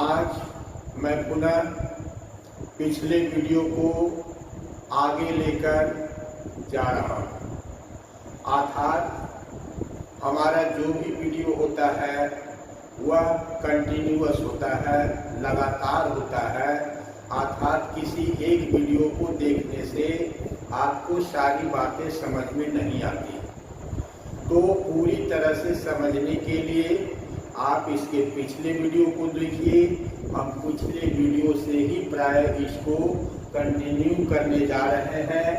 आज मैं पुनः पिछले वीडियो को आगे लेकर जा रहा हूँ। अर्थात हमारा जो भी वीडियो होता है वह कंटिन्यूअस होता है, लगातार होता है। अर्थात किसी एक वीडियो को देखने से आपको सारी बातें समझ में नहीं आती, तो पूरी तरह से समझने के लिए आप इसके पिछले वीडियो को देखिए। हम पिछले वीडियो से ही प्राय इसको कंटिन्यू करने जा रहे हैं।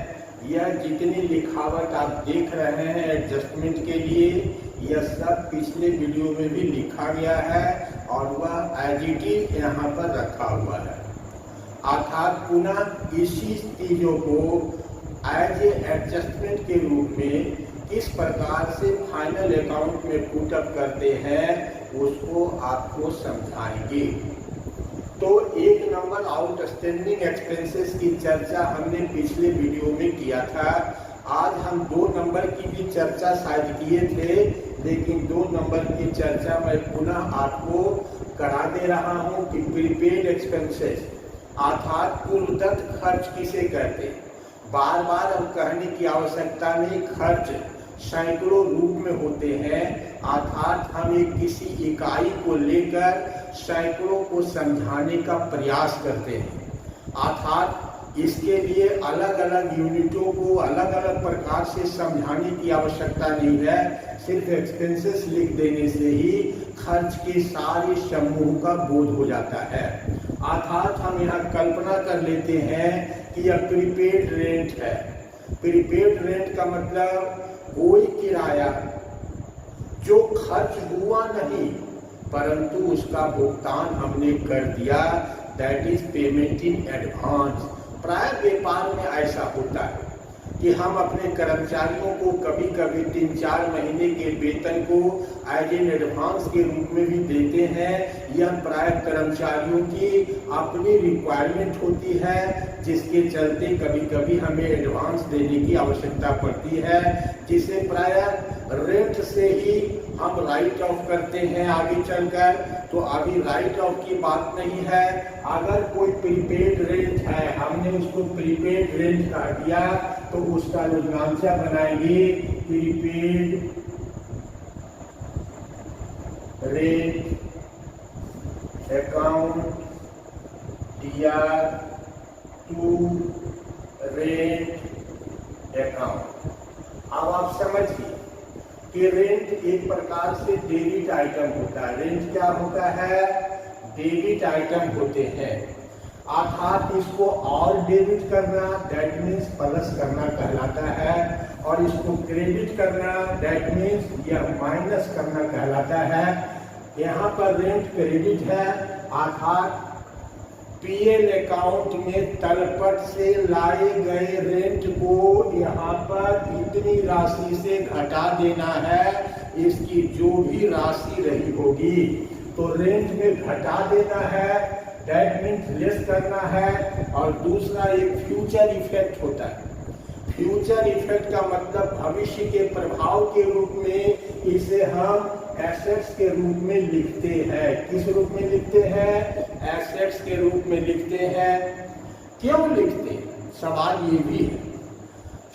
यह जितनी लिखावट आप देख रहे हैं एडजस्टमेंट के लिए, यह सब पिछले वीडियो में भी लिखा गया है और वह एज इट इज यहाँ पर रखा हुआ है। अर्थात पुनः इसी चीज़ों को एज ए एडजस्टमेंट के रूप में किस प्रकार से फाइनल अकाउंट में पुट अप करते हैं उसको आपको समझाएंगे। तो एक नंबर आउटस्टैंडिंग एक्सपेंसेस की चर्चा हमने पिछले वीडियो में किया था। आज हम 2 नंबर की भी चर्चा शायद किए थे, लेकिन 2 नंबर की चर्चा मैं पुनः आपको करा दे रहा हूं कि प्रीपेड एक्सपेंसेस अर्थात पूर्वदत्त खर्च किसे कहते हैं। बार बार अब कहने की आवश्यकता नहीं, खर्च सैकड़ों रूप में होते हैं। अर्थात हम एक किसी इकाई को लेकर सैकड़ों को समझाने का प्रयास करते हैं। अर्थात इसके लिए अलग अलग यूनिटों को अलग अलग प्रकार से समझाने की आवश्यकता नहीं है। सिर्फ एक्सपेंसेस लिख देने से ही खर्च के सारे समूह का बोध हो जाता है। अर्थात हम यहाँ कल्पना कर लेते हैं कि यह प्रीपेड रेंट है। प्रीपेड रेंट का मतलब कोई किराया जो खर्च हुआ नहीं परंतु उसका भुगतान हमने कर दिया, that is payment in advance. प्राय व्यापार में ऐसा होता है कि हम अपने कर्मचारियों को कभी कभी 3-4 महीने के वेतन को एज एन एडवांस के रूप में भी देते हैं। यह प्राय कर्मचारियों की अपनी रिक्वायरमेंट होती है, जिसके चलते कभी कभी हमें एडवांस देने की आवश्यकता पड़ती है, जिसे प्राय रेंट से ही हम राइट ऑफ करते हैं आगे चलकर। तो अभी राइट ऑफ की बात नहीं है। अगर कोई प्रीपेड रेंट है, हमने उसको प्रीपेड रेंट कर दिया, तो उसका अनुनांचा बनाएंगे prepaid rent account DR to rent account. अब आप समझिए कि रेंट एक प्रकार से डेबिट आइटम होता है। रेंट क्या होता है? डेबिट आइटम होते हैं। अर्थात इसको और डेबिट करना दैट मीन्स प्लस करना कहलाता है, और इसको क्रेडिट करना दैट मीन्स यह माइनस करना कहलाता है। यहाँ पर रेंट क्रेडिट है, अर्थात पीएल अकाउंट में तलपट से लाए गए रेंट को यहाँ पर इतनी राशि से घटा देना है। इसकी जो भी राशि रही होगी तो रेंट में घटा देना है, दैट मीन्स लेस करना है। और दूसरा एक फ्यूचर इफेक्ट होता है। फ्यूचर इफेक्ट का मतलब भविष्य के प्रभाव के रूप में इसे हम एसेट्स के रूप में लिखते हैं। किस रूप में लिखते हैं? एसेट्स के रूप में लिखते हैं। क्यों लिखते हैं? सवाल ये भी है।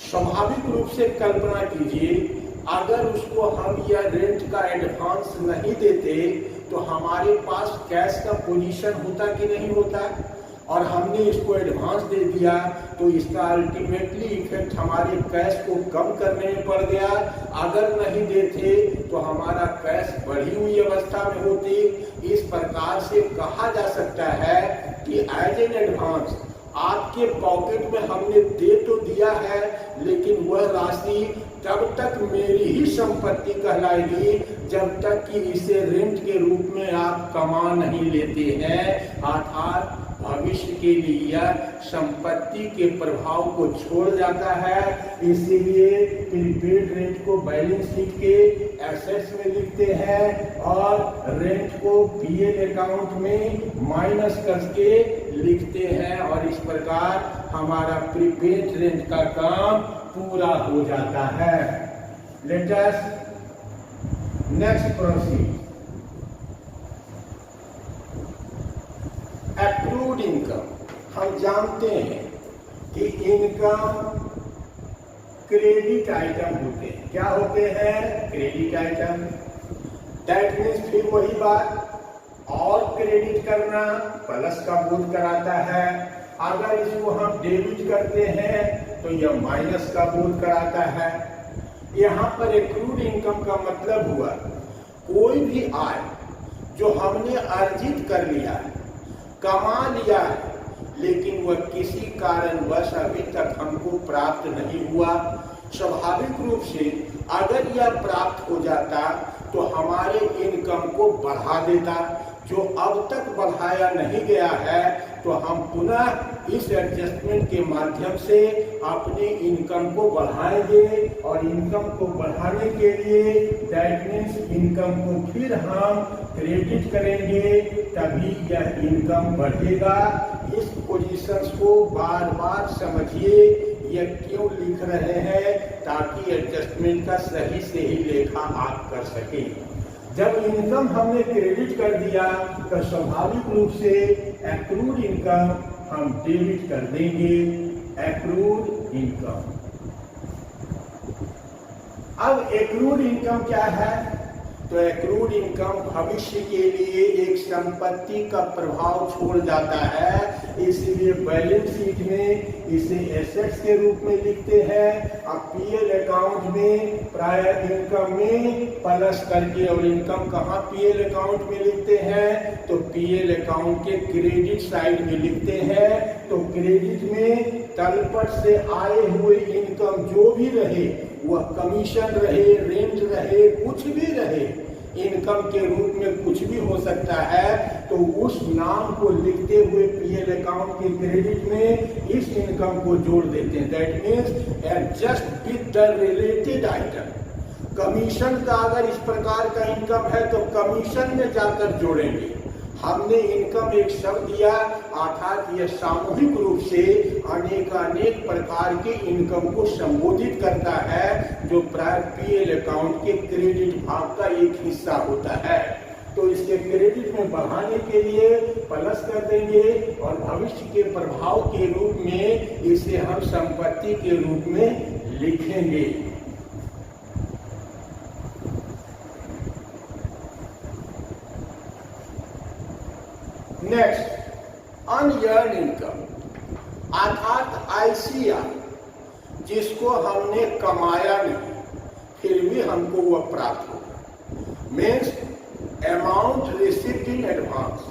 स्वाभाविक रूप से कल्पना कीजिए, अगर उसको हम यह रेंट का एडवांस नहीं देते तो हमारे पास कैश का पोजीशन होता कि नहीं होता, और हमने इसको एडवांस दे दिया तो इसका अल्टीमेटली इफेक्ट हमारे कैश को कम करने में पड़ गया। अगर नहीं देते तो हमारा कैश बढ़ी हुई अवस्था में होती। इस प्रकार से कहा जा सकता है कि एज एन एडवांस आपके पॉकेट में हमने दे तो दिया है, लेकिन वह राशि तब तक मेरी ही संपत्ति कहलाएगी जब तक कि इसे रेंट के रूप में आप कमा नहीं लेते हैं। अर्थात भविष्य के लिए यह संपत्ति के प्रभाव को छोड़ जाता है। इसीलिए प्रीपेड रेंट को बैलेंस शीट के एसेट्स में लिखते हैं और रेंट को पीएल अकाउंट में माइनस करके लिखते हैं, और इस प्रकार हमारा प्रीपेड रेंट का काम पूरा हो जाता है। Let us next proceed. Accrued income, हम जानते हैं कि इनकम क्रेडिट आइटम होते हैं। क्या होते हैं? Credit item. दैट मीन्स फिर वही बात, और क्रेडिट करना प्लस का बोध कराता है। अगर इसको हम डेबिट करते हैं तो यह माइनस का बोध कराता है। यहाँ पर एक्रूड इनकम का मतलब हुआ कोई भी आय जो हमने अर्जित कर लिया है, कमा लिया है, लेकिन वह किसी कारणवश अभी तक हमको प्राप्त नहीं हुआ। स्वाभाविक रूप से अगर यह प्राप्त हो जाता तो हमारे इनकम को बढ़ा देता। जो अब तक बढ़ाया नहीं गया है तो हम पुनः इस एडजस्टमेंट के माध्यम से अपने इनकम को बढ़ाएंगे, और इनकम को बढ़ाने के लिए दैट मीन्स इनकम को फिर हम क्रेडिट करेंगे, तभी यह इनकम बढ़ेगा। इस पोजीशंस को बार बार समझिए, यह क्यों लिख रहे हैं, ताकि एडजस्टमेंट का सही से ही लेखा आप कर सकें। जब इनकम हमने क्रेडिट कर दिया तो स्वाभाविक रूप से एक्रूड इनकम हम डेबिट कर देंगे। Accrued income. अब एक्रूड इनकम क्या है? तो एक्रूड इनकम भविष्य के लिए एक संपत्ति का प्रभाव छोड़ जाता है, इसलिए बैलेंस शीट में इसे एसेट्स के रूप में लिखते हैं। अब पीएल अकाउंट में प्राय इनकम में प्लस करके, और इनकम कहाँ पीएल अकाउंट में लिखते हैं? तो पीएल अकाउंट के क्रेडिट साइड में लिखते हैं। तो क्रेडिट में तलपट से आए हुए इनकम जो भी रहे, वह कमीशन रहे, रेंट रहे, कुछ भी रहे, इनकम के रूप में कुछ भी हो सकता है, तो उस नाम को लिखते हुए पीएल अकाउंट के क्रेडिट में इस इनकम को जोड़ देते हैं। That means adjust with the related item. Commission का अगर इस प्रकार का इनकम है तो कमीशन में जाकर जोड़ेंगे। हमने इनकम एक शब्द दिया, अर्थात यह सामूहिक रूप से अनेक प्रकार के इनकम को संबोधित करता है, जो प्राय पीएल अकाउंट के क्रेडिट भाग का एक हिस्सा होता है। तो इसके क्रेडिट में बढ़ाने के लिए प्लस कर देंगे, और भविष्य के प्रभाव के रूप में इसे हम संपत्ति के रूप में लिखेंगे। नेक्स्ट, अनअर्न्ड इनकम, अर्थात आईसीआर, जिसको हमने कमाया नहीं फिर भी हमको वह प्राप्त हो। Means amount received in advance.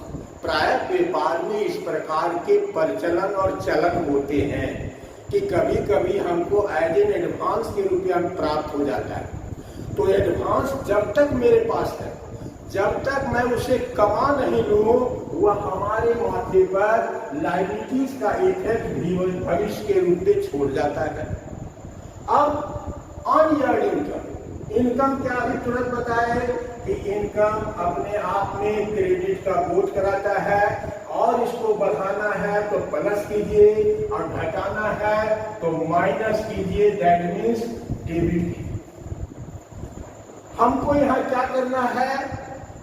प्राय व्यापार में इस प्रकार के प्रचलन और चलन होते हैं कि कभी कभी हमको एज एन एडवांस के रूप में प्राप्त हो जाता है। तो एडवांस जब तक मेरे पास है, जब तक मैं उसे कमा नहीं लूं, वह हमारे माथे पर लायबिलिटीज का इफेक्ट भी भविष्य के रूप में छोड़ जाता है। अब अनअर्न्ड इनकम, इनकम क्या अभी तुरंत बताए कि इनकम अपने आप में क्रेडिट का बोध कराता है, और इसको बढ़ाना है तो प्लस कीजिए, और घटाना है तो माइनस कीजिए। That means debit. हमको यहाँ क्या करना है?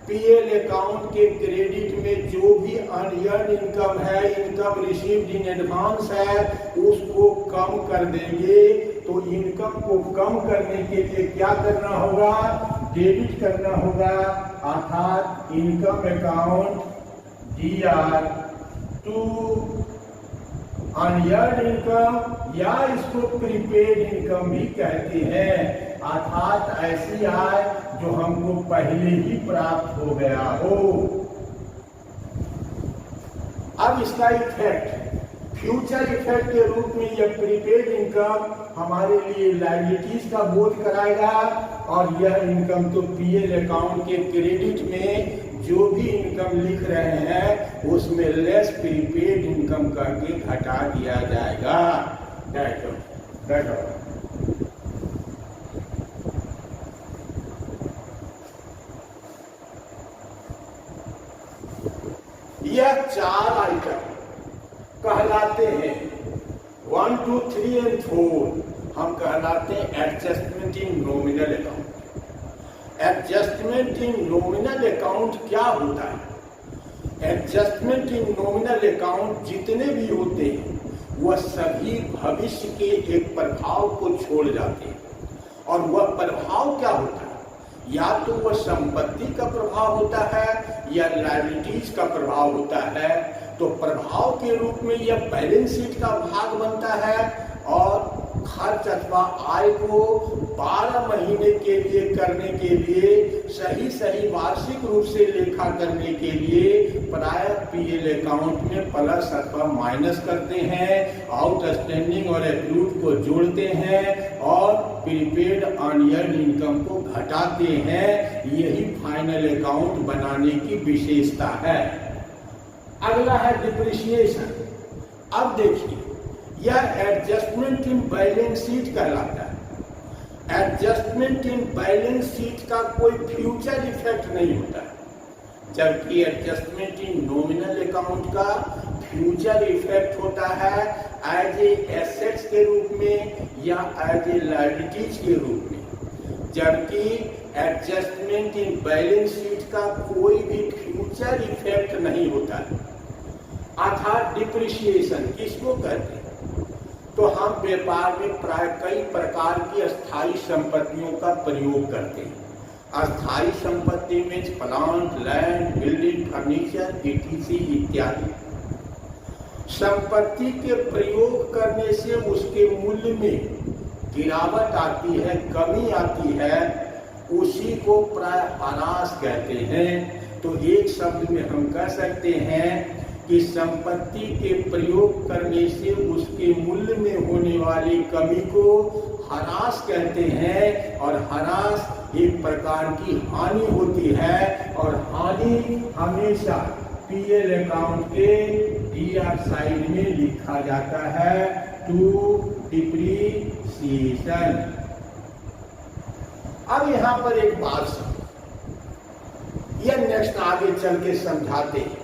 पीएल अकाउंट के क्रेडिट में जो भी अनअर्न्ड इनकम है, इनकम रिसीव्ड इन एडवांस है, उसको कम कर देंगे। तो इनकम को कम करने के लिए क्या करना होगा? डेबिट करना होगा, अर्थात income account DR to unearned income, या इसको प्रीपेड इनकम भी कहते हैं, अर्थात ऐसी आय जो हमको पहले ही प्राप्त हो गया हो। अब इसका इफेक्ट, फ्यूचर इफेक्ट के रूप में यह प्रीपेड इनकम हमारे लिए लायबिलिटीज का बोध कराएगा, और यह इनकम तो पीएल अकाउंट के क्रेडिट में जो भी इनकम लिख रहे हैं उसमें लेस प्रीपेड इनकम करके घटा दिया जाएगा। यह चार आइटम कहलाते हैं, 1, 2, 3 और 4 हम कहलाते हैं adjustment in nominal account. Adjustment in nominal account क्या होता है? एडजस्टमेंट इन नॉमिनल अकाउंट जितने भी होते हैं वह सभी भविष्य के एक प्रभाव को छोड़ जाते हैं। और वह प्रभाव क्या होता है? या तो वह संपत्ति का प्रभाव होता है या लायबिलिटीज का प्रभाव होता है। तो प्रभाव के रूप में यह बैलेंस शीट का भाग बनता है और खर्च अथवा आय को 12 महीने के लिए करने के लिए सही वार्षिक रूप से लेखा करने के लिए प्रायः पीएल अकाउंट में प्लस अथवा माइनस करते हैं, आउटस्टैंडिंग और एक्रूड को जोड़ते हैं और प्रीपेड अनअर्न्ड इनकम को घटाते हैं। यही फाइनल अकाउंट बनाने की विशेषता है। अगला है डिप्रिसिएशन। अब देखिए, यह एडजस्टमेंट इन बैलेंस शीट कहलाता है। एडजस्टमेंट इन बैलेंस शीट का कोई फ्यूचर इफेक्ट नहीं होता है, जबकि एडजस्टमेंट इन नॉमिनल अकाउंट का फ्यूचर इफेक्ट होता है एज ए एसेट्स के रूप में या एज ए लायबिलिटीज के रूप में। जबकि एडजस्टमेंट इन बैलेंस शीट का कोई भी फ्यूचर इफेक्ट नहीं होता है। अर्थात डिप्रिसिएशन किसको कहते हैं? तो हम व्यापार में प्राय कई प्रकार की अस्थायी संपत्तियों का प्रयोग करते हैं। अस्थायी संपत्ति में plant, land, building, furniture, etc इत्यादि। संपत्ति के प्रयोग करने से उसके मूल्य में गिरावट आती है, कमी आती है, उसी को प्राय ह्रास कहते हैं। तो एक शब्द में हम कह सकते हैं कि संपत्ति के प्रयोग करने से उसके मूल्य में होने वाली कमी को ह्रास कहते हैं। और ह्रास एक प्रकार की हानि होती है और हानि हमेशा पीएल अकाउंट के डीआर साइड में लिखा जाता है, टू डिप्रिसिएशन। अब यहां पर एक बात समझो, यह नेक्स्ट आगे चल के समझाते हैं।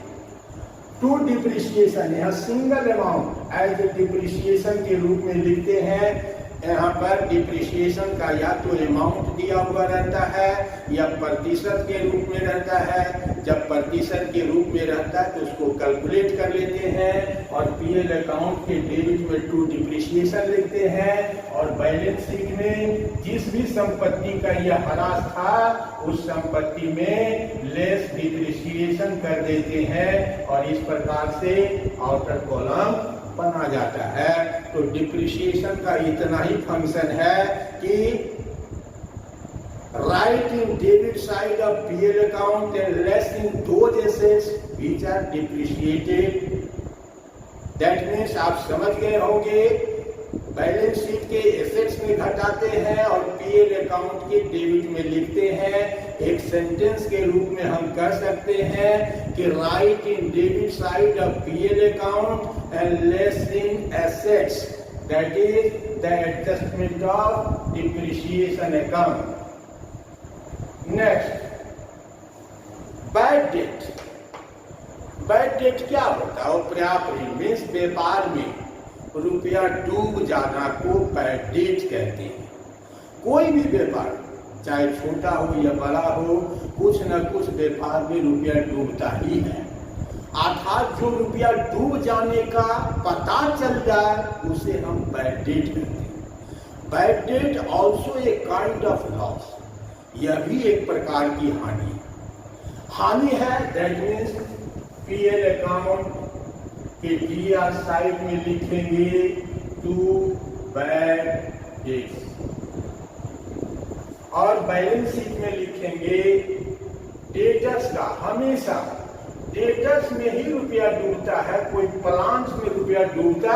टू डिप्रिसिएशन यहाँ single amount as a depreciation के रूप में लिखते हैं। यहाँ पर डिप्रिसिएशन का या तो अमाउंट दिया हुआ रहता है या प्रतिशत के रूप में रहता है। जब प्रतिशत के रूप में रहता है तो उसको कैलकुलेट कर लेते हैं और पीएल अकाउंट के डेबिट में टू डिप्रिसिएशन लिखते हैं और बैलेंस शीट में जिस भी संपत्ति का यह ह्रास था उस संपत्ति में लेस डिप्रिसिएशन कर देते हैं और इस प्रकार से आउटर कॉलम बना जाता है। तो डिप्रिसिएशन का इतना ही फंक्शन है कि write in debit side of PL account and less in those assets which are depreciated. That means आप समझ गए होंगे, बैलेंस शीट के एसेट्स में घटाते हैं और पीएल अकाउंट के डेबिट में लिखते हैं। एक सेंटेंस के रूप में हम कह सकते हैं कि write in debit side of PL account and less in assets, that is the adjustment of depreciation account. Next, bad debt. Bad debt क्या होता है? प्रॉपर्टी मीन्स व्यापार में रुपया डूब जाना को बैड डेट कहते हैं। कोई भी व्यापार चाहे छोटा हो या बड़ा हो, कुछ न कुछ व्यापार में रुपया डूबता ही है। अर्थात जो रुपया डूब जाने का पता चल जाए उसे हम बैड डेट कहते हैं। Bad debt also a kind of loss, यह भी एक प्रकार की हानि है। दैट मीन्स पीएल अकाउंट के डीआर साइड में लिखेंगे टू बैड डेट्स और बैलेंस शीट में लिखेंगे डेटर्स का। हमेशा डेटर्स में ही रुपया डूबता है, कोई प्लांट्स में रुपया डूबता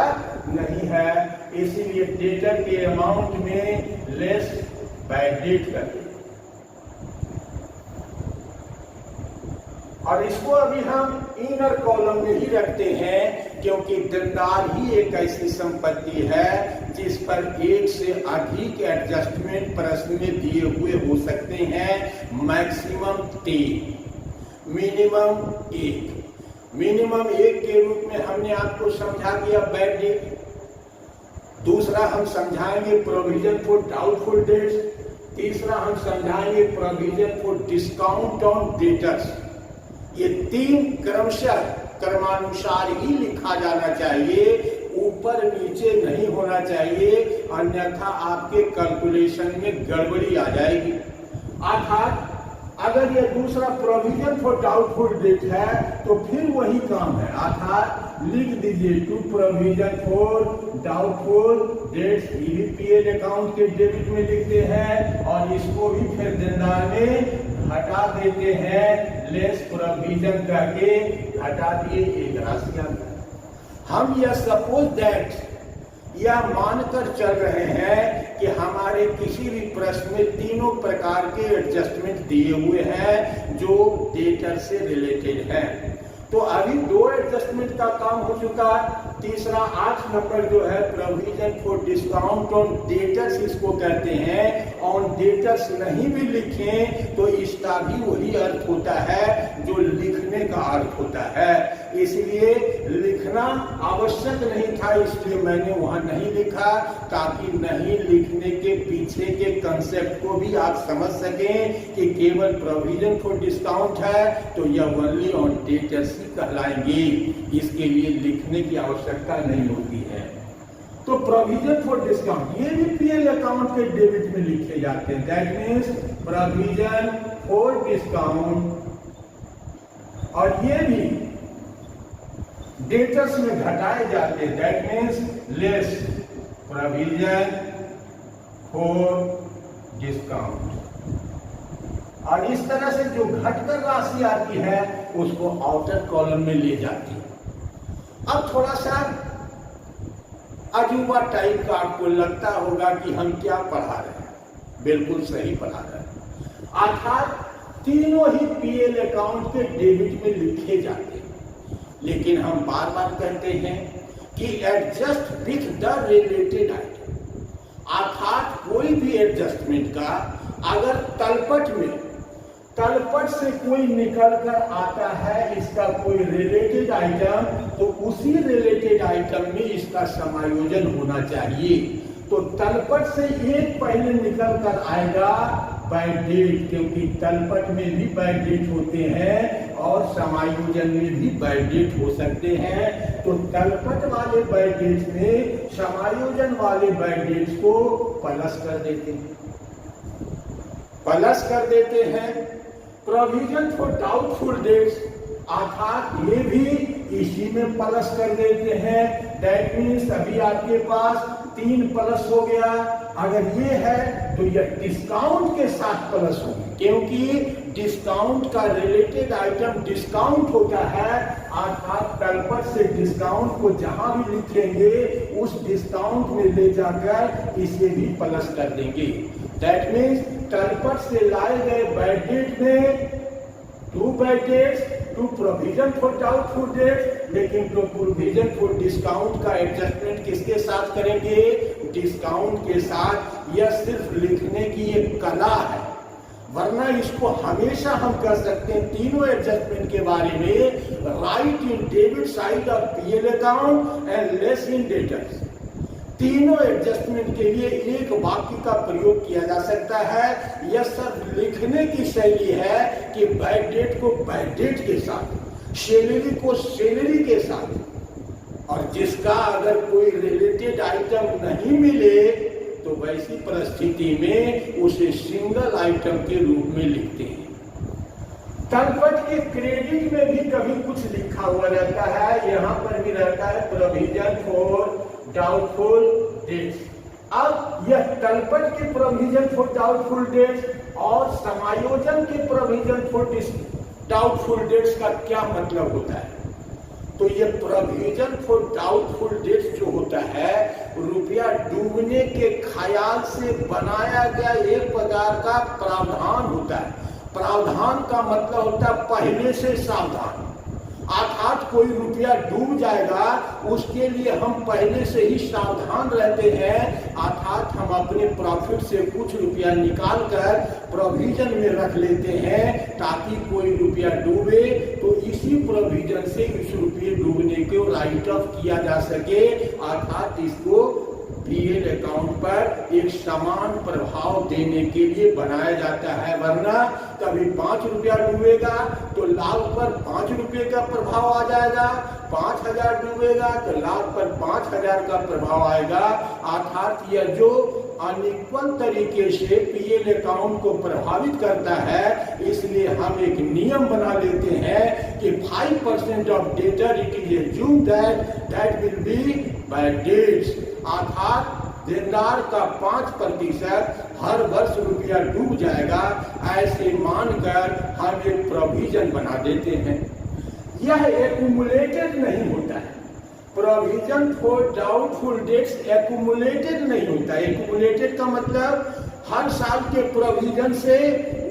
नहीं है, इसीलिए डेटर के अमाउंट में लेस बैड डेट करते। और इसको अभी हम इनर कॉलम में ही रखते हैं क्योंकि देनदार ही एक ऐसी संपत्ति है जिस पर एक से अधिक एडजस्टमेंट प्रश्न में दिए हुए हो सकते हैं। Maximum 3, minimum 1। मिनिमम 1 के रूप में हमने आपको समझा दिया बैड डेट। दूसरा हम समझाएंगे प्रोविजन फॉर डाउटफुल डेट्स। तीसरा हम समझाएंगे provision for discount on debtors. ये 3 क्रमशः क्रमानुसार ही लिखा जाना चाहिए, ऊपर नीचे नहीं होना चाहिए, अन्यथा आपके कैलकुलेशन में गड़बड़ी आ जाएगी। अर्थात अगर ये दूसरा प्रोविजन फॉर डाउटफुल डेट है तो फिर वही काम है, अर्थात लिख दीजिए to provision for doubtful debts ईवीपीएल अकाउंट के डेबिट में लिखते हैं और इसको भी फिर देनदार में हटा देते हैं, लेस प्रोविजन करके हटा दिए एक राशि। हम यह सपोज दैट यह मानकर चल रहे हैं कि हमारे किसी भी प्रश्न में तीनों प्रकार के एडजस्टमेंट दिए हुए हैं जो डेटर से रिलेटेड है। तो अभी 2 एडजस्टमेंट का काम हो चुका। तीसरा 8 नंबर जो है provision for discount on debtors इसको कहते हैं। ऑन डेटर्स नहीं भी लिखें तो इसका भी वही अर्थ होता है जो लिखने का अर्थ होता है, इसलिए लिखना आवश्यक नहीं था, इसलिए मैंने वहां नहीं लिखा, ताकि नहीं लिखने के पीछे के कंसेप्ट को भी आप समझ सकें कि केवल प्रोविजन फॉर डिस्काउंट है तो यह ओनली ऑन डेटर्स ही कहलाएंगे, इसके लिए लिखने की आवश्यकता नहीं होती है। तो प्रोविजन फॉर डिस्काउंट ये भी पीएल अकाउंट के डेबिट में लिखे जाते हैं, that means provision for discount, और ये भी डेटर्स में घटाए जाते हैं, that means less provision for discount. और इस तरह से जो घटकर राशि आती है उसको आउटर कॉलम में ले जाती है। अब थोड़ा सा अजूबा टाइप का आपको लगता होगा कि हम क्या पढ़ा रहे हैं, बिल्कुल सही पढ़ा रहे हैं, अर्थात तीनों ही पीएल अकाउंट के डेबिट में लिखे जाते हैं, लेकिन हम बार बार कहते हैं कि adjust with the related item, अर्थात कोई भी एडजस्टमेंट का अगर तलपट से कोई निकल कर आता है इसका कोई रिलेटेड आइटम, तो उसी रिलेटेड आइटम में इसका समायोजन होना चाहिए। तो तलपट से एक पहले निकल कर आएगा बाय डेट, क्योंकि तलपट में भी बाय डेट होते हैं और समायोजन में भी बाय डेट हो सकते हैं। तो तलपट वाले बाय डेट में समायोजन वाले बाय डेट को प्लस कर देते हैं। प्रोविजन फॉर डाउटफुल डेट्स, अर्थात ये भी इसी में प्लस कर देते हैं, दैट मीन्स अभी आपके पास 3 प्लस हो गया। अगर ये है तो यह डिस्काउंट के साथ प्लस होगी, क्योंकि डिस्काउंट का रिलेटेड आइटम डिस्काउंट होता है, अर्थात तलपट से डिस्काउंट को जहां भी लिखेंगे उस डिस्काउंट में ले जाकर इसे भी प्लस कर देंगे। दैट मीन्स तलपट से लाए गए बाय डेट में 2 bad debts, 2 provision for doubtful debts, लेकिन तो प्रोविजन फॉर डिस्काउंट का एडजस्टमेंट किसके साथ करेंगे, डिस्काउंट के साथ। यह सिर्फ लिखने की एक कला है, वरना इसको हमेशा हम कह सकते हैं तीनों एडजस्टमेंट के बारे में, right in debit side of PL account and less in debtors. तीनों एडजस्टमेंट के लिए एक वाक्य का प्रयोग किया जा सकता है। यह सब लिखने की शैली है कि बाय डेट को बाय डेट के साथ, सैलरी को सैलरी के साथ, और जिसका अगर कोई रिलेटेड आइटम नहीं मिले तो वैसी परिस्थिति में उसे सिंगल आइटम के रूप में लिखते हैं। तलपट के क्रेडिट में भी कभी कुछ लिखा हुआ रहता है, यहाँ पर भी रहता है प्रोविजन फॉर डाउटफुल डेट्स। अब यह तलपट के प्रोविजन फॉर डाउटफुल डेट्स और समायोजन के प्रोविजन फॉर डाउटफुल डेट्स का क्या मतलब होता है, तो ये प्रोविजन फॉर डाउटफुल डेट्स जो होता है रुपया डूबने के ख्याल से बनाया गया एक प्रकार का प्रावधान होता है। प्रावधान का मतलब होता है पहले से सावधान, अर्थात कोई रुपया डूब जाएगा उसके लिए हम पहले से ही सावधान रहते हैं, अर्थात हम अपने प्रॉफिट से कुछ रुपया निकाल कर प्रोविजन में रख लेते हैं ताकि कोई रुपया डूबे तो इसी प्रोविजन से इस रुपये डूबने को राइट ऑफ किया जा सके, अर्थात इसको पीएल अकाउंट पर एक समान प्रभाव देने के लिए बनाया जाता है, वरना कभी 5 रुपया डूबेगा तो लाख पर 5 रुपये का प्रभाव आ जाएगा, 5,000 डूबेगा तो लाख पर 5,000 का प्रभाव आएगा। अर्थात यह जो अनिक्वल तरीके से पीएल अकाउंट को प्रभावित करता है, इसलिए हम एक नियम बना लेते हैं कि 5% of debtor it is assumed that will be bad debts. अर्थात देनदार का 5% हर वर्ष रुपया डूब जाएगा, ऐसे मानकर हम एक प्रोविजन बना देते हैं। यह एक्यूमुलेटेड नहीं होता है, provision for doubtful dates accumulated नहीं होता। एक्यूमुलेटेड का मतलब हर साल के प्रोविजन से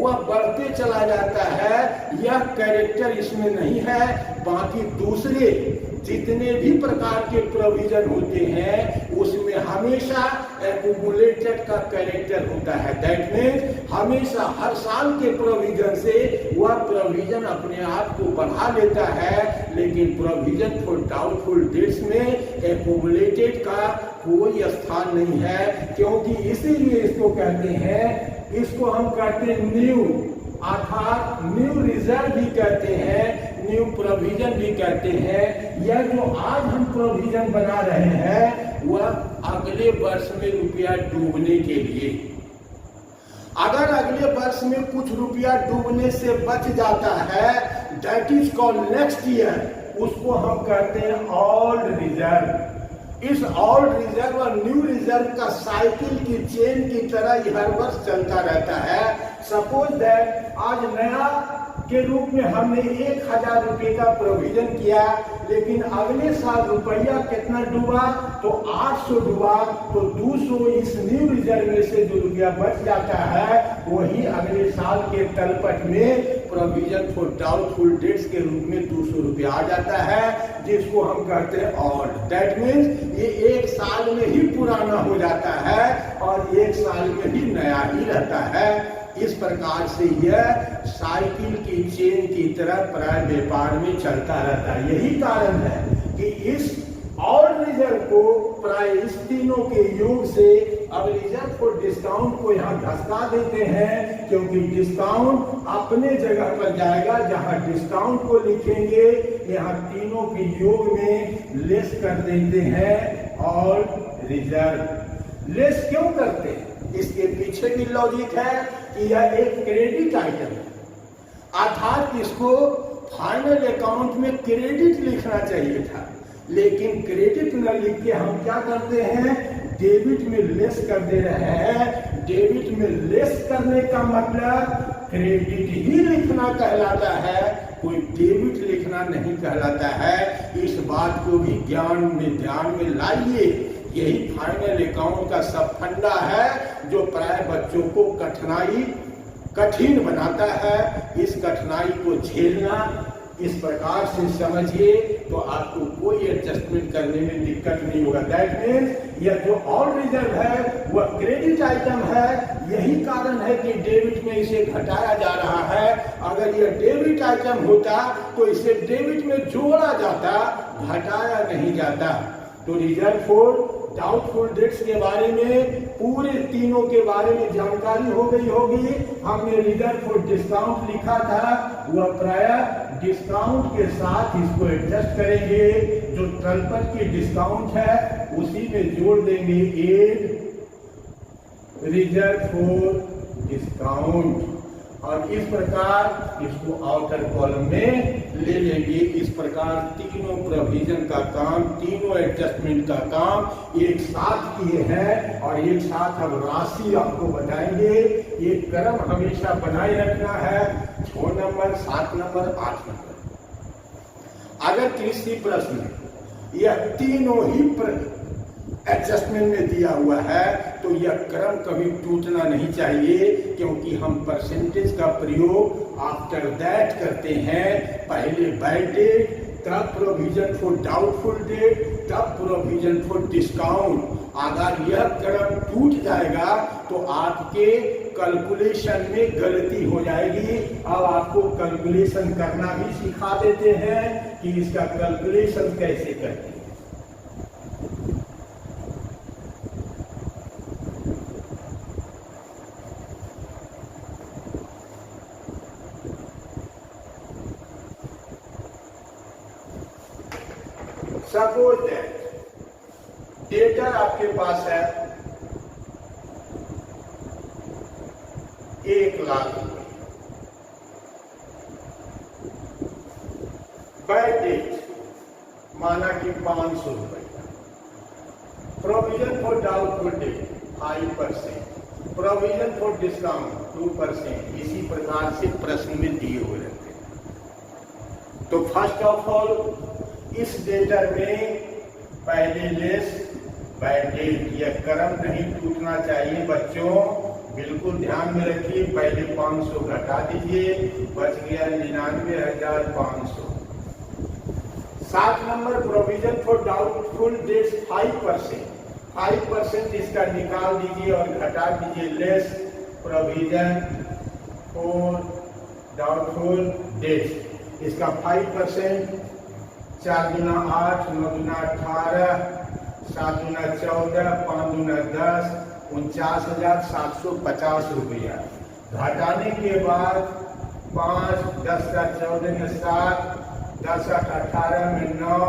वह बढ़ते चला जाता है, यह कैरेक्टर इसमें नहीं है। बाकी दूसरे जितने भी प्रकार के प्रोविजन होते हैं उसमें हमेशा एक्यूमुलेटेड का कैरेक्टर होता है। दैट मीन्स हमेशा हर साल के प्रोविजन से वह प्रोविजन अपने आप को बढ़ा लेता है, लेकिन प्रोविजन फॉर डाउटफुल डेट्स में एक्यूमुलेटेड का कोई स्थान नहीं है, क्योंकि इसीलिए इसको कहते हैं, इसको हम कहते हैं न्यू, अर्थात न्यू रिजर्व भी कहते हैं, न्यू प्रोविजन भी कहते हैं। यह जो आज हम प्रोविजन बना रहे हैं वह अगले वर्ष में रुपया डूबने के लिए, अगर अगले वर्ष में कुछ रुपया डूबने से बच जाता है, that is called next year, उसको हम कहते हैं ओल्ड रिजर्व। इस ओल्ड रिजर्व और न्यू रिजर्व का साइकिल की चेन की तरह हर वर्ष चलता रहता है। सपोज दैट आज नया के रूप में हमने 1,000 रुपये का प्रोविजन किया, लेकिन अगले साल रुपया कितना डूबा, तो 800 डूबा, तो 200 इस न्यू रिजर्व में से जो रुपया बच जाता है वही अगले साल के तलपट में प्रोविजन फॉर डाउटफुल डेट्स के रूप में 200 रुपया आ जाता है, जिसको हम कहते हैं ओल्ड। दैट मीन्स ये एक साल में ही पुराना हो जाता है और एक साल में ही नया ही रहता है। इस प्रकार से यह साइकिल की चेन की तरह प्राय व्यापार में चलता रहता है। यही कारण है कि इस और रिजर्व को प्राय इस तीनों के योग से अब रिजर्व फॉर डिस्काउंट को यहाँ धसका देते हैं, क्योंकि डिस्काउंट अपने जगह पर जाएगा जहाँ डिस्काउंट को लिखेंगे, यहाँ तीनों के योग में लेस कर देते हैं। और रिजर्व लेस क्यों करते हैं, इसके पीछे भी लॉजिक है कि यह एक क्रेडिट आइटम है, अर्थात इसको फाइनल अकाउंट में क्रेडिट लिखना चाहिए था, लेकिन क्रेडिट न लिख के हम क्या करते हैं, डेबिट में लेस कर दे रहे हैं। डेबिट में लेस करने का मतलब क्रेडिट ही लिखना कहलाता है, कोई डेबिट लिखना नहीं कहलाता है। इस बात को भी ध्यान में लाइए। यही फाइनल अकाउंट का सब फंडा है जो प्राय बच्चों को कठिन बनाता है। इस कठिनाई को झेलना इस प्रकार से समझिए तो आपको कोई एडजस्टमेंट करने में दिक्कत नहीं होगा। दैट मीन्स यह जो ऑल रिजर्व है वह क्रेडिट आइटम है, यही कारण है कि डेबिट में इसे घटाया जा रहा है। अगर यह डेबिट आइटम होता तो इसे डेबिट में जोड़ा जाता, घटाया नहीं जाता। तो रिजर्व फॉर डाउटफुल डेट्स के बारे में पूरे तीनों के बारे में जानकारी हो गई होगी। हमने रिजर्व फॉर डिस्काउंट लिखा था, वह प्राय डिस्काउंट के साथ इसको एडजस्ट करेंगे, जो तलपट की डिस्काउंट है उसी में जोड़ देंगे एड रिजर्व फॉर डिस्काउंट, और इस प्रकार इसको आउटर कॉलम में ले लेंगे। इस प्रकार तीनों प्रोविजन का काम, तीनों एडजस्टमेंट का काम एक साथ किए हैं और एक साथ अब राशि आपको बताएंगे। ये क्रम हमेशा बनाए रखना है, 6 नंबर, 7 नंबर, 8 नंबर। अगर किसी प्रश्न यह तीनों ही एडजस्टमेंट में दिया हुआ है तो यह क्रम कभी टूटना नहीं चाहिए, क्योंकि हम परसेंटेज का प्रयोग आफ्टर दैट करते हैं। पहले बाय डेट, तब प्रोविजन फॉर डाउटफुल डेट, तब प्रोविजन फॉर डिस्काउंट। अगर यह क्रम टूट जाएगा तो आपके कैलकुलेशन में गलती हो जाएगी। अब आपको कैलकुलेशन करना भी सिखा देते हैं कि इसका कैलकुलेशन कैसे करते हैं। सपोज दैट डेटर आपके पास है 1,00,000 रुपए, बाय डेट माना कि 500 रुपए, provision for doubtful debt 5%, provision for discount 2%, इसी प्रकार से प्रश्न में दिए हुए रहते हैं। तो फर्स्ट ऑफ ऑल इस डेटर में पहले लेस बाय डेट, यह क्रम नहीं टूटना चाहिए बच्चों, बिल्कुल ध्यान में रखिए। पहले 500 घटा दीजिए, बच गया 99,500। 7 number provision for doubtful dates 5%, 5% इसका निकाल दीजिए और घटा दीजिए less provision for doubtful dates, इसका 5%, 4 दूना 8, 9 दूना 18, 7 दूना 14, 5 दूना 10, 49,750 रुपया। घटाने के बाद 5, 10 का 14 में 7, 10 8 18 में 9,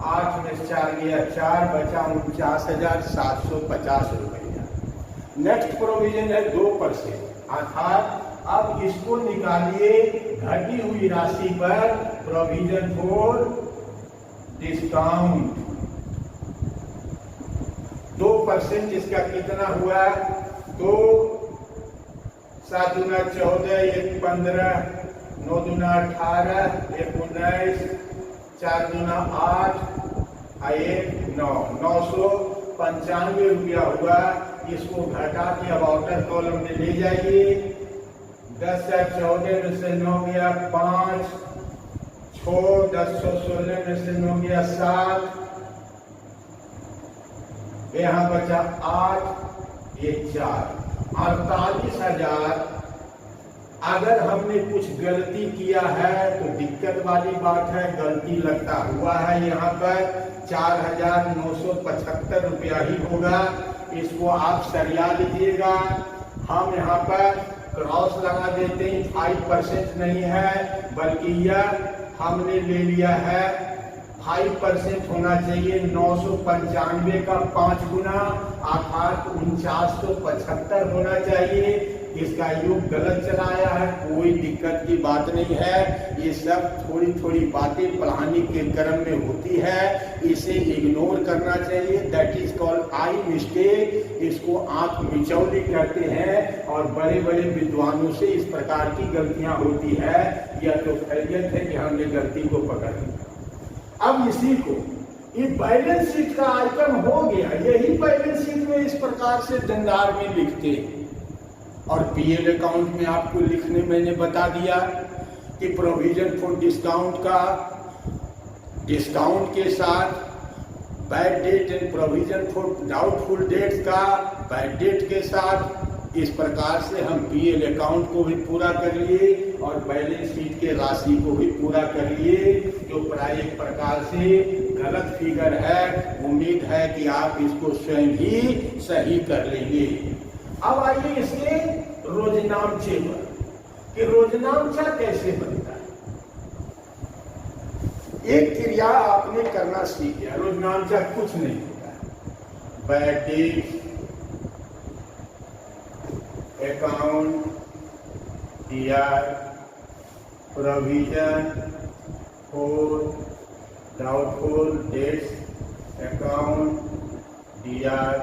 8 में 4 गया 4, बचा 49,750 रुपया। नेक्स्ट प्रोविजन है 2%, अर्थात अब इसको निकालिए घटी हुई राशि पर प्रोविजन फॉर डिस्काउंट 2%, इसका कितना हुआ? तो 7 दूना 14, 1 15, 9 दूना 18, 1 19, 4 दूना 8, 1 9, 995 रुपया हुआ। इसको घटा के अब आउटर कॉलम में ले जाइए। 10 या 14 में से 9 गया 5, 6, 10 16 में से 9 गया 7, यहाँ बचा 8, ये 4, 48,000। अगर हमने कुछ गलती किया है तो दिक्कत वाली बात है, गलती लगता हुआ है, यहाँ पर 4,975 रुपया ही होगा। इसको आप सरिया लीजिएगा। हम यहाँ पर क्रॉस लगा देते हैं, 5% नहीं है बल्कि यह हमने ले लिया है 5% होना चाहिए। 995 का 5 गुना अर्थात 4975 होना चाहिए। इसका योग गलत चलाया है, कोई दिक्कत की बात नहीं है। ये सब थोड़ी थोड़ी बातें पढ़ाने के क्रम में होती है, इसे इग्नोर करना चाहिए। That is called I mistake. इसको आंख मिचौली कहते हैं और बड़े बड़े विद्वानों से इस प्रकार की गलतियां होती है। यह तो खैरियत है कि हमने गलती को पकड़ लिया। अब इसी को ये बैलेंस शीट का आइटम हो गया। यही बैलेंस शीट में इस प्रकार से दंडार में लिखते हैं और पीएल अकाउंट में आपको लिखने मैंने बता दिया कि प्रोविजन फॉर डिस्काउंट का डिस्काउंट के साथ bad debt and provision for doubtful dates का बैड डेट के साथ, इस प्रकार से हम पीएल अकाउंट को भी पूरा कर लिए और बैलेंस शीट के राशि को भी पूरा कर लिए, जो प्राय एक प्रकार से गलत फिगर है। उम्मीद है कि आप इसको स्वयं ही सही कर लेंगे। अब आइए इसके रोजनामचे पर कि रोजनामचा कैसे बनता है। एक क्रिया आपने करना सीख गया। रोजनामचा कुछ नहीं होता है। Bad debt account DR provision for doubtful debts account DR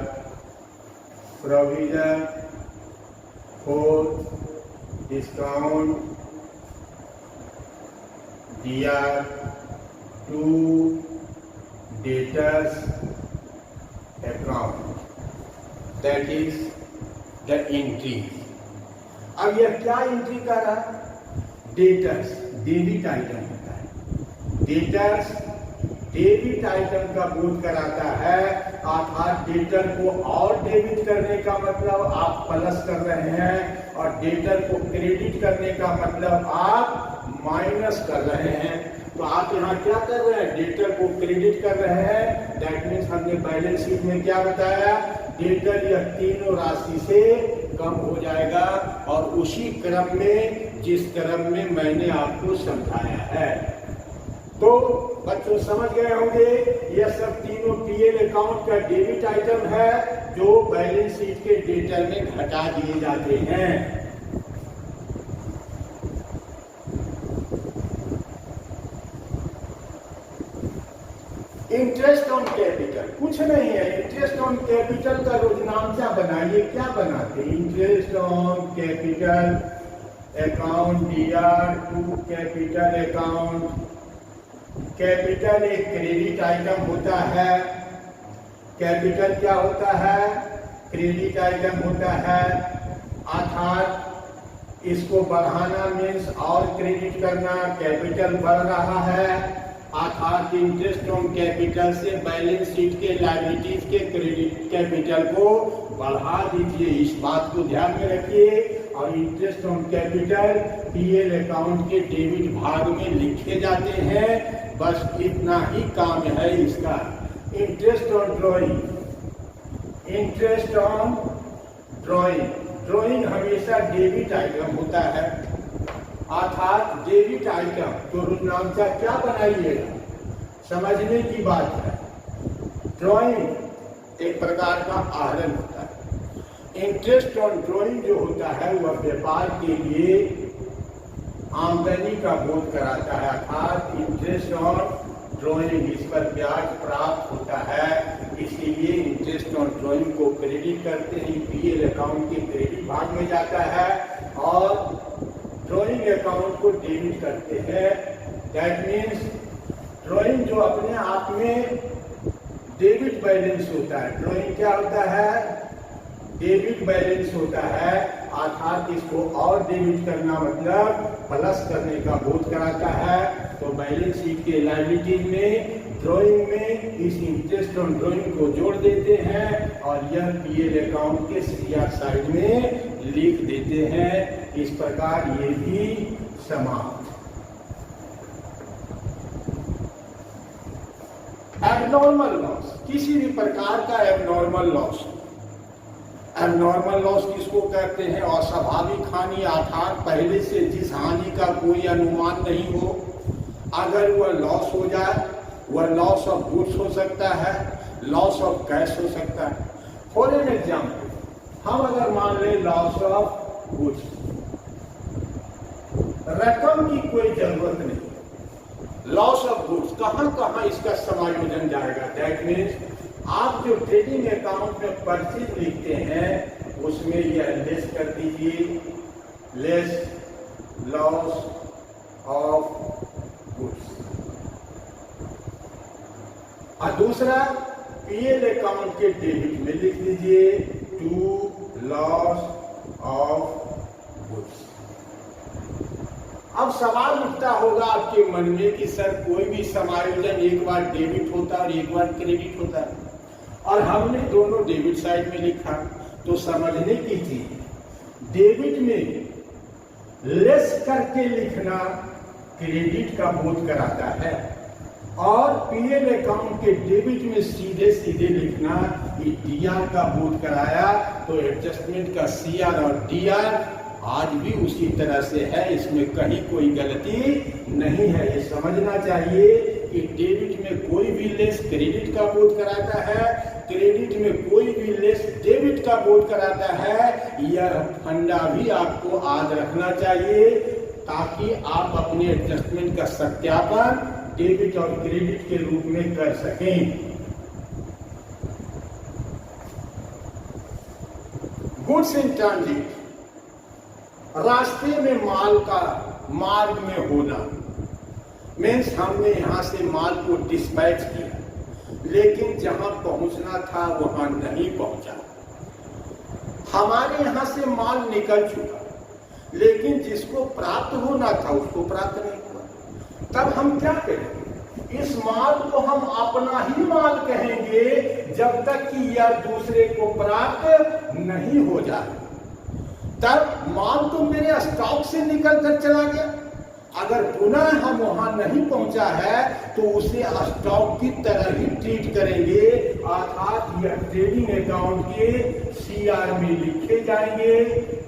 provision for discount DR to debtors account, that is the entry. अब यह क्या एंट्री कर रहा है? डेटर्स डेबिट आइटम होता है। डेटर्स डेबिट आइटम का बोध कराता है, अर्थात डेटर को और डेबिट करने का मतलब आप प्लस कर रहे हैं और डेटर को क्रेडिट करने का मतलब आप माइनस कर रहे हैं। तो आप यहाँ क्या कर रहे हैं? डेटर को क्रेडिट कर रहे हैं। दैट मीन्स हमने बैलेंस शीट में क्या बताया? डेटर यह तीनों राशि से कम हो जाएगा और उसी क्रम में जिस क्रम में मैंने आपको समझाया है। तो बच्चों समझ गए होंगे, यह सब तीनों पीएल अकाउंट का डेबिट आइटम है जो बैलेंस शीट के डेटा में घटा दिए जाते हैं। इंटरेस्ट ऑन कैपिटल कुछ नहीं है, इंटरेस्ट ऑन कैपिटल का रोजनामचा बनाइए। क्या बनाते हैं? Interest on capital account DR to capital account. Capital एक क्रेडिट आइटम होता है। कैपिटल क्या होता है? क्रेडिट आइटम होता है, अर्थात इसको बढ़ाना मीन्स और क्रेडिट करना। कैपिटल बढ़ रहा है अर्थात इंटरेस्ट ऑन कैपिटल से बैलेंस शीट के लायबिलिटीज के क्रेडिट कैपिटल को बढ़ा दीजिए, इस बात को ध्यान में रखिए। और interest on capital PL account के डेबिट भाग में लिखे जाते हैं, बस इतना ही काम है इसका। Interest on drawing, interest on drawing, drawing हमेशा डेबिट आइटम होता है अर्थात डेबिट आइटम। तो रोजनामचा क्या बनाइएगा, समझने की बात है। ड्रॉइंग एक प्रकार का आहरण होता है। इंटरेस्ट ऑन ड्रॉइंग जो होता है वह व्यापार के लिए आमदनी का बोध कराता है अर्थात इंटरेस्ट ऑन ड्रॉइंग, इस पर ब्याज प्राप्त होता है, इसीलिए इंटरेस्ट ऑन ड्रॉइंग को क्रेडिट करते हैं, पीएल अकाउंट के क्रेडिट भाग में जाता है और ड्रॉइंग अकाउंट को डेबिट करते हैं। दैट मीन्स ड्रॉइंग जो अपने आप में डेबिट बैलेंस होता है। ड्रॉइंग क्या होता है? डेबिट बैलेंस होता है अर्थात इसको और डेबिट करना मतलब प्लस करने का बोध कराता है। तो बैलेंस शीट के लायबिलिटीज में ड्रॉइंग में इस इंटरेस्ट ऑन ड्रॉइंग को जोड़ देते हैं और यह पीएल अकाउंट के सीआर साइड में लिख देते हैं। इस प्रकार ये भी समाप्त। एबनॉर्मल लॉस, किसी भी प्रकार का एबनॉर्मल लॉस। एबनॉर्मल लॉस किसको कहते हैं? अस्वाभाविक हानि अर्थात पहले से जिस हानि का कोई अनुमान नहीं हो, अगर वह लॉस हो जाए, वह लॉस ऑफ गुड्स हो सकता है, लॉस ऑफ कैश हो सकता है। फॉर एन एग्जाम्पल, हम अगर मान लें लॉस ऑफ गुड्स, रकम की कोई जरूरत नहीं, लॉस ऑफ गुड्स कहां कहां इसका समायोजन जाएगा? दैट मीन्स आप जो ट्रेडिंग अकाउंट में परचेज लिखते हैं उसमें यह लेस कर दीजिए, लेस लॉस ऑफ गुड्स। और दूसरा पीएल अकाउंट के डेबिट में लिख दीजिए टू लॉस ऑफ गुड्स। अब सवाल उठता होगा आपके मन में कि सर कोई भी समायोजन एक बार डेबिट होता है और एक बार क्रेडिट होता है और हमने दोनों डेबिट साइड में लिखा। तो समझने की चीज, डेबिट में लेस करके लिखना क्रेडिट का बोध कराता है और पीएल अकाउंट के डेबिट में सीधे सीधे लिखना ये डीआर का बोध कराया। तो एडजस्टमेंट का सीआर और डीआर आज भी उसी तरह से है, इसमें कहीं कोई गलती नहीं है। ये समझना चाहिए कि डेबिट में कोई भी लेस क्रेडिट का बोध कराता है, क्रेडिट में कोई भी लेस डेबिट का बोध कराता है। यह फंडा भी आपको आज रखना चाहिए ताकि आप अपने एडजस्टमेंट का सत्यापन डेबिट और क्रेडिट के रूप में कर सकें। गुड्स इन ट्रांजिट, रास्ते में माल का मार्ग में होना मीन्स हमने यहां से माल को डिस्पैच किया लेकिन जहां पहुंचना था वहां नहीं पहुंचा। हमारे यहां से माल निकल चुका लेकिन जिसको प्राप्त होना था उसको प्राप्त नहीं हुआ। तब हम क्या करेंगे? इस माल को हम अपना ही माल कहेंगे जब तक कि यह दूसरे को प्राप्त नहीं हो जाए। तब माल तो मेरे स्टॉक से निकल कर चला गया, अगर पुनः हम वहां नहीं पहुंचा है तो उसे स्टॉक की तरह ही ट्रीट करेंगे अर्थात यह ट्रेडिंग अकाउंट के सीआर में लिखे जाएंगे।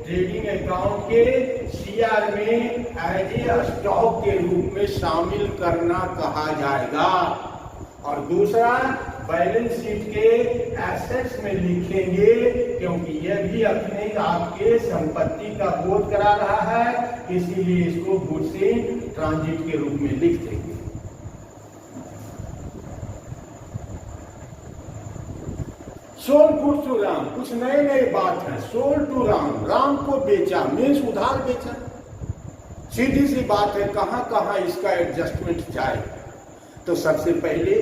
ट्रेडिंग अकाउंट के DR में एज ए स्टॉक के रूप में शामिल करना कहा जाएगा। और दूसरा, बैलेंस शीट के एसेट्स में लिखेंगे, क्योंकि यह भी अपने आपके संपत्ति का बोध करा रहा है, इसीलिए इसको गुड्स इन ट्रांजिट के रूप में लिख देंगे। सोल्ड गुड्स टू राम, कुछ नए नए बात है। सोल्ड टू राम, राम को बेचा, मीन्स उधार बेचा। सीधी सी बात है, कहां कहां इसका एडजस्टमेंट जाए। तो सबसे पहले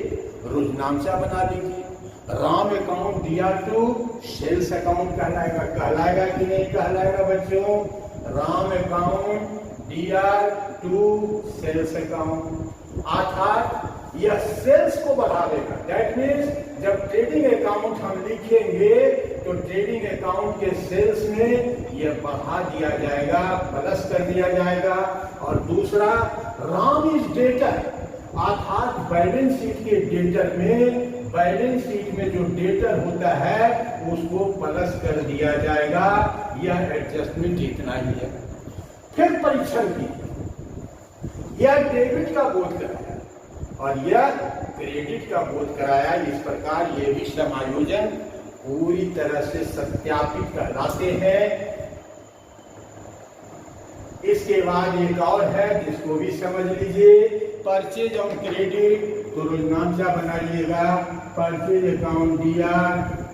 रोजनामचा बना लीजिए। Ram account DR to sales account कहलाएगा। कहलाएगा कि नहीं कहलाएगा बच्चों? Ram account DR to sales account, अर्थात यह सेल्स को बढ़ावेगा। दैट मीन्स जब ट्रेडिंग अकाउंट हम लिखेंगे तो ट्रेडिंग अकाउंट के सेल्स में यह बढ़ा दिया जाएगा, प्लस कर दिया जाएगा। और दूसरा, राम इज डेटर, अर्थात बैलेंस शीट के डेटर में, बैलेंस शीट में जो डेटर होता है उसको प्लस कर दिया जाएगा। यह एडजस्टमेंट इतना ही है। फिर परीक्षण की, यह डेबिट का बोध कराया और यह क्रेडिट का बोध कराया। इस प्रकार ये भी समायोजन पूरी तरह से सत्यापित कहलाते हैं। इसके बाद एक और है जिसको भी समझ लीजिए, परचेज ऑन क्रेडिट। तो रोजनामचा बनाइएगा, purchase account DR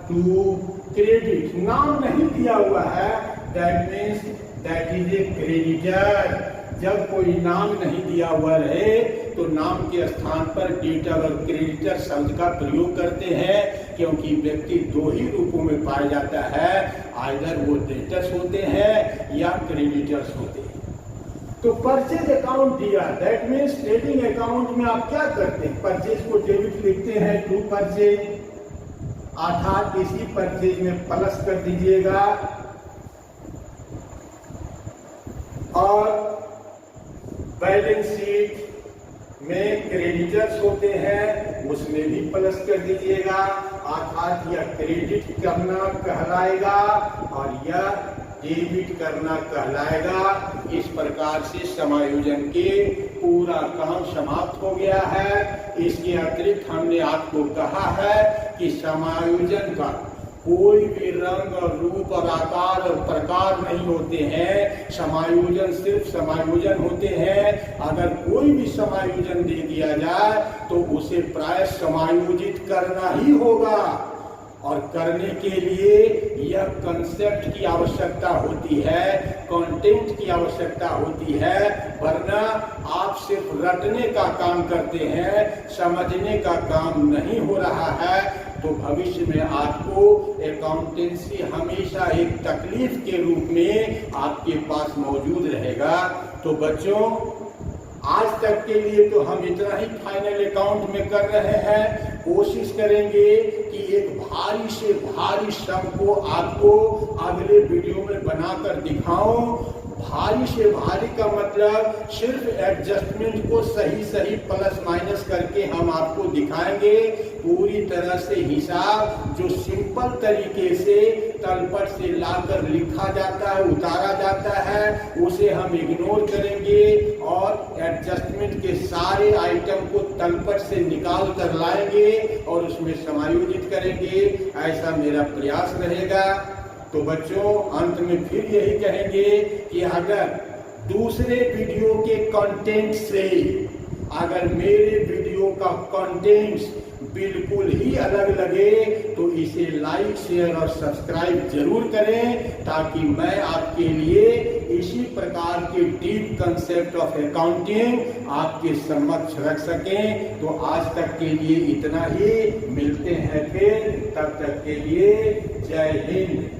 to credit. नाम नहीं दिया हुआ है, that means that is a creditor. जब कोई नाम नहीं दिया हुआ रहे तो नाम के स्थान पर डेटर और क्रेडिटर शब्द का प्रयोग करते हैं, क्योंकि व्यक्ति दो ही रूपों में पाया जाता है, आइदर वो डेटर्स होते हैं या क्रेडिटर्स होते हैं। तो purchase account DR, that means trading account में आप क्या करते हैं? परचेज को डेबिट लिखते हैं टू परचेज, अर्थात इसी परचेज में प्लस कर दीजिएगा। और बैलेंस शीट में क्रेडिटर्स होते हैं, उसमें भी प्लस कर दीजिएगा, अर्थात यह क्रेडिट करना कहलाएगा और यह डेबिट करना कहलाएगा। इस प्रकार से समायोजन के पूरा काम समाप्त हो गया है। इसके अतिरिक्त हमने आपको कहा है कि समायोजन का कोई भी रंग और रूप और आकार और प्रकार नहीं होते हैं। समायोजन सिर्फ समायोजन होते हैं। अगर कोई भी समायोजन दे दिया जाए तो उसे प्राय समायोजित करना ही होगा, और करने के लिए यह कंसेप्ट की आवश्यकता होती है, कंटेंट की आवश्यकता होती है। वरना आप सिर्फ रटने का काम करते हैं, समझने का काम नहीं हो रहा है, तो भविष्य में आपको अकाउंटेंसी हमेशा एक तकलीफ के रूप में आपके पास मौजूद रहेगा। तो बच्चों, आज तक के लिए तो हम इतना ही फाइनल अकाउंट में कर रहे हैं। कोशिश करेंगे कि एक भारी से भारी सम को आपको अगले वीडियो में बनाकर दिखाऊं। भारी से भारी का मतलब सिर्फ एडजस्टमेंट को सही सही प्लस माइनस करके हम आपको दिखाएंगे। पूरी तरह से हिसाब जो सिंपल तरीके से तलपट से लाकर लिखा जाता है, उतारा जाता है, उसे हम इग्नोर करेंगे और एडजस्टमेंट के सारे आइटम को तलपट से निकाल कर लाएंगे और उसमें समायोजित करेंगे। ऐसा मेरा प्रयास रहेगा। तो बच्चों, अंत में फिर यही कहेंगे कि अगर दूसरे वीडियो के कंटेंट से अगर मेरे वीडियो का कंटेंट बिल्कुल ही अलग लगे तो इसे लाइक, शेयर और सब्सक्राइब जरूर करें, ताकि मैं आपके लिए इसी प्रकार के डीप कंसेप्ट ऑफ अकाउंटिंग आपके समक्ष रख सकें। तो आज तक के लिए इतना ही, मिलते हैं फिर, तब तक के लिए जय हिंद।